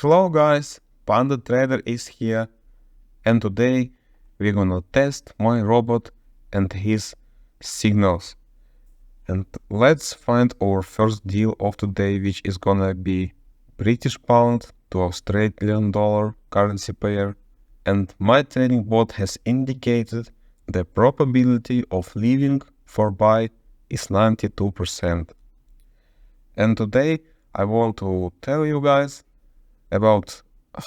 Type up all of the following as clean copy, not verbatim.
Hello guys, Panda Trader is here, and today we're gonna test my robot and his signals. And let's find our first deal of today, which is gonna be British pound to Australian dollar currency pair. And my trading bot has indicated the probability of leaving for buy is 92%. And today I want to tell you guys about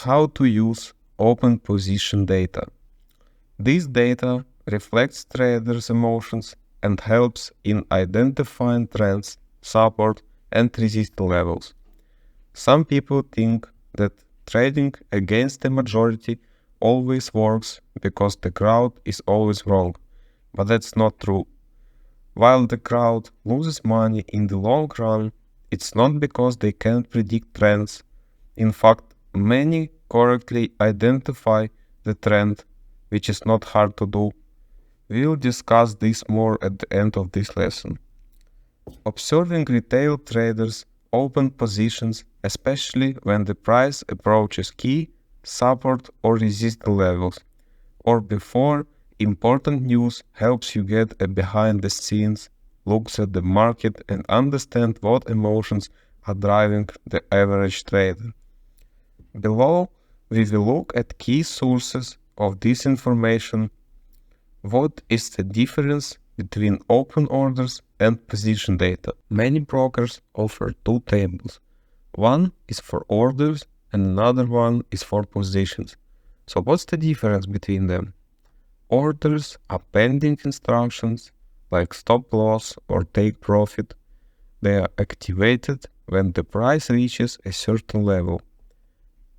how to use open position data. This data reflects traders' emotions and helps in identifying trends, support, and resistance levels. Some people think that trading against the majority always works because the crowd is always wrong, but that's not true. While the crowd loses money in the long run, it's not because they can't predict trends. In fact, many correctly identify the trend, which is not hard to do. We'll discuss this more at the end of this lesson. Observing retail traders open positions, especially when the price approaches key, support or resistance levels, or before important news, helps you get a behind-the-scenes looks at the market and understand what emotions are driving the average trader. Below, we will look at key sources of this information. What is the difference between open orders and position data? Many brokers offer two tables. One is for orders and another one is for positions. So what's the difference between them? Orders are pending instructions like stop loss or take profit. They are activated when the price reaches a certain level.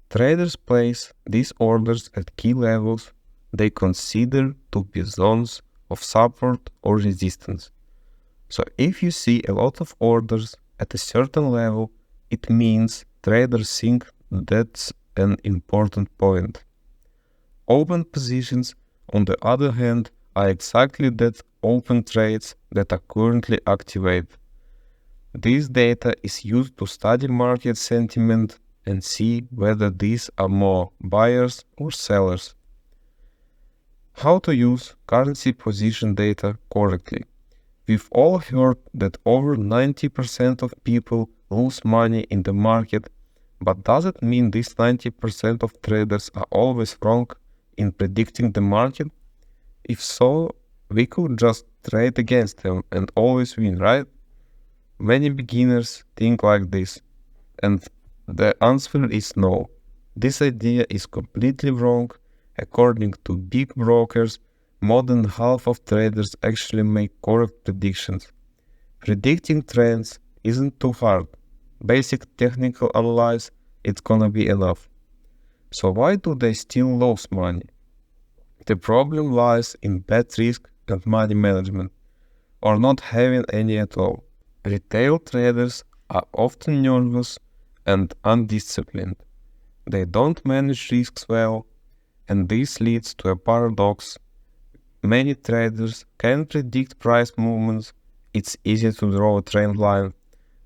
Traders place these orders at key levels they consider to be zones of support or resistance. So if you see a lot of orders at a certain level, it means traders think that's an important point. Open positions, on the other hand, are exactly that open trades that are currently activated. This data is used to study market sentiment and see whether these are more buyers or sellers. How to use currency position data correctly. We've all heard that over 90% of people lose money in the market, but does it mean these 90% of traders are always wrong in predicting the market? If so, we could just trade against them and always win, right? Many beginners think like this, and the answer is no. This idea is completely wrong. According to big brokers, more than half of traders actually make correct predictions. Predicting trends isn't too hard. Basic technical analysis, it's gonna be enough. So why do they still lose money? The problem lies in bad risk and money management, or not having any at all. Retail traders are often nervous and undisciplined. They don't manage risks well, and this leads to a paradox. Many traders can predict price movements. It's easy to draw a trend line,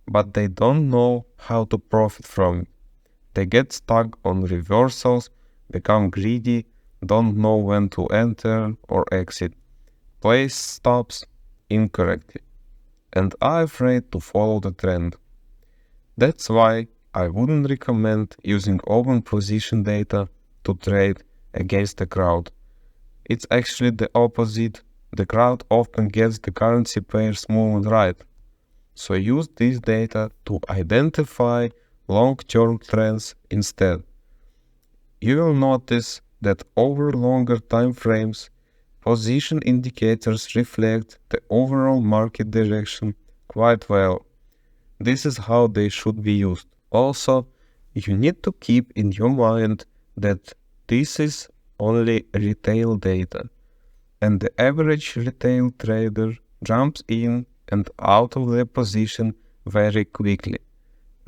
but they don't know how to profit from it. They get stuck on reversals, become greedy, don't know when to enter or exit, place stops incorrectly, and are afraid to follow the trend. That's why I wouldn't recommend using open position data to trade against the crowd. It's actually the opposite. The crowd often gets the currency pairs movement right. So use this data to identify long-term trends instead. You will notice that over longer time frames, position indicators reflect the overall market direction quite well. This is how they should be used. Also, you need to keep in your mind that this is only retail data, and the average retail trader jumps in and out of their position very quickly,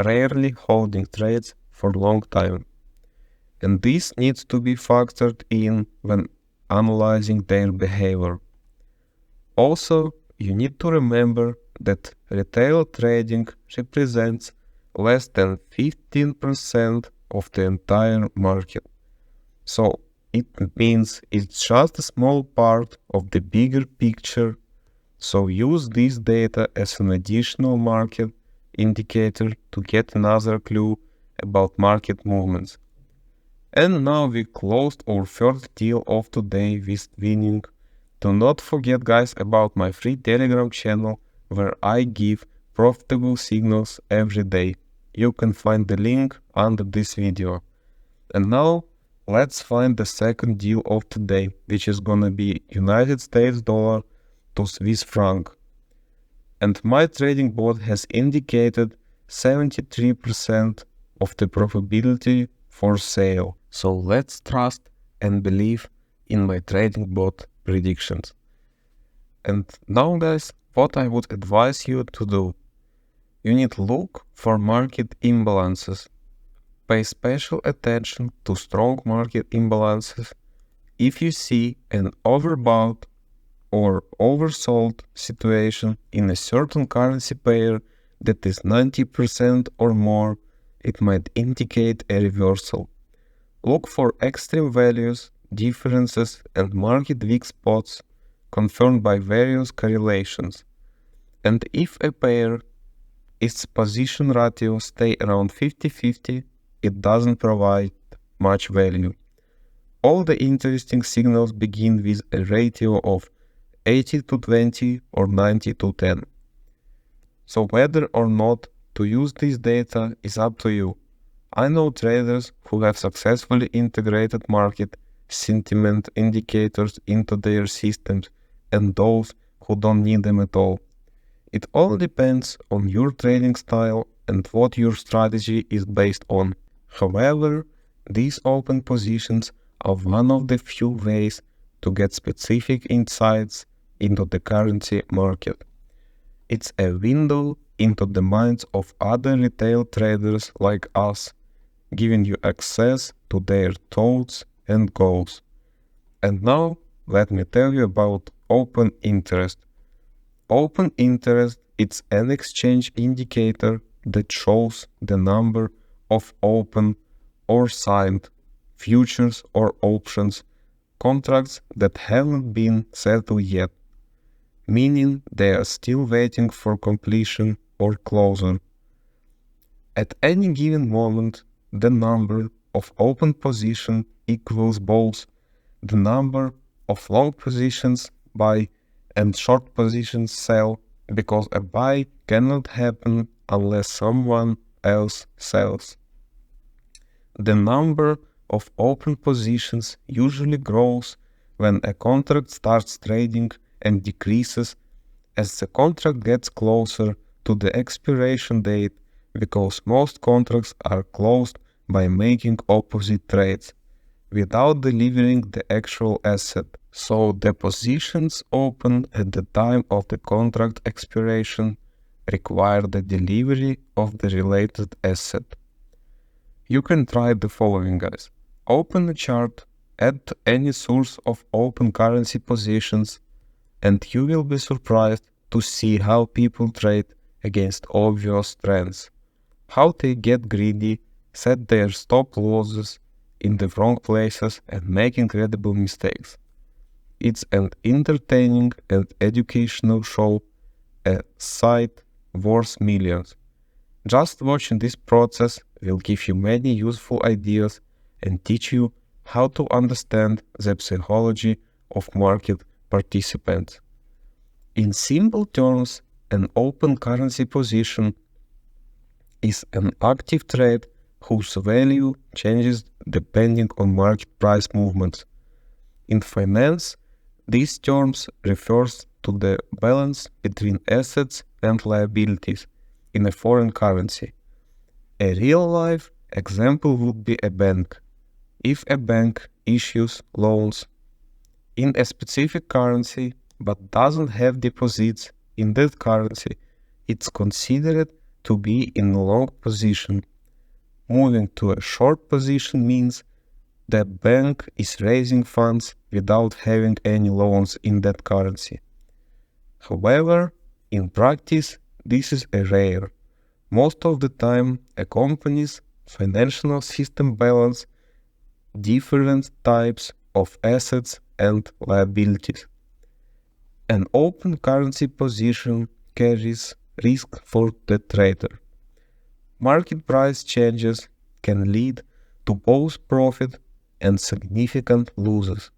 rarely holding trades for a long time. And this needs to be factored in when analyzing their behavior. Also, you need to remember that retail trading represents less than 15% of the entire market. So it means it's just a small part of the bigger picture. So use this data as an additional market indicator to get another clue about market movements. And now we closed our first deal of today with winning. Do not forget, guys, about my free Telegram channel where I give profitable signals every day. You can find the link under this video. And now let's find the second deal of today, which is gonna be United States dollar to Swiss franc. And my trading bot has indicated 73% of the probability for sale. So let's trust and believe in my trading bot predictions. And now, guys, what I would advise you to do. You need to look for market imbalances. Pay special attention to strong market imbalances. If you see an overbought or oversold situation in a certain currency pair that is 90% or more, it might indicate a reversal. Look for extreme values, differences, and market weak spots confirmed by various correlations. And if a pair, its position ratio stay around 50-50, it doesn't provide much value. All the interesting signals begin with a ratio of 80-20 or 90-10. So whether or not to use this data is up to you. I know traders who have successfully integrated market sentiment indicators into their systems and those who don't need them at all. It all depends on your trading style and what your strategy is based on. However, these open positions are one of the few ways to get specific insights into the currency market. It's a window into the minds of other retail traders like us, giving you access to their thoughts and goals. And now, let me tell you about open interest. Open interest is an exchange indicator that shows the number of open or signed futures or options contracts that haven't been settled yet, meaning they are still waiting for completion or closure. At any given moment, the number of open positions equals both the number of long positions buy and short positions sell, because a buy cannot happen unless someone else sells. The number of open positions usually grows when a contract starts trading and decreases as the contract gets closer to the expiration date, because most contracts are closed by making opposite trades without delivering the actual asset. So the positions open at the time of the contract expiration require the delivery of the related asset. You can try the following, guys. Open a chart, add any source of open currency positions, and you will be surprised to see how people trade against obvious trends, how they get greedy, set their stop losses in the wrong places, and make incredible mistakes. It's an entertaining and educational show, a sight worth millions. Just watching this process will give you many useful ideas and teach you how to understand the psychology of market participants. In simple terms, an open currency position is an active trade whose value changes depending on market price movements. In finance, these terms refers to the balance between assets and liabilities in a foreign currency. A real-life example would be a bank. If a bank issues loans in a specific currency but doesn't have deposits in that currency, it's considered to be in a long position. Moving to a short position means the bank is raising funds without having any loans in that currency. However, in practice, this is a rare. Most of the time, companies financial system balance different types of assets and liabilities. An open currency position carries risk for the trader. Market price changes can lead to both profit and significant losses.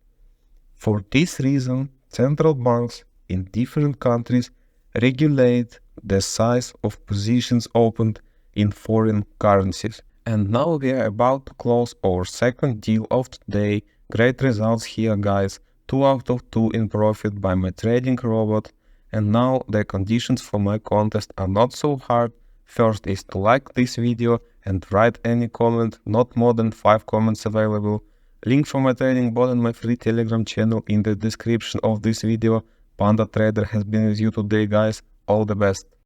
For this reason, central banks in different countries regulate the size of positions opened in foreign currencies. And now we are about to close our second deal of today. Great results here, guys. 2 out of 2 in profit by my trading robot. And now the conditions for my contest are not so hard. First is to like this video and write any comment, not more than 5 comments available. Link for my trading bot and my free Telegram channel in the description of this video. Panda Trader has been with you today, guys. All the best.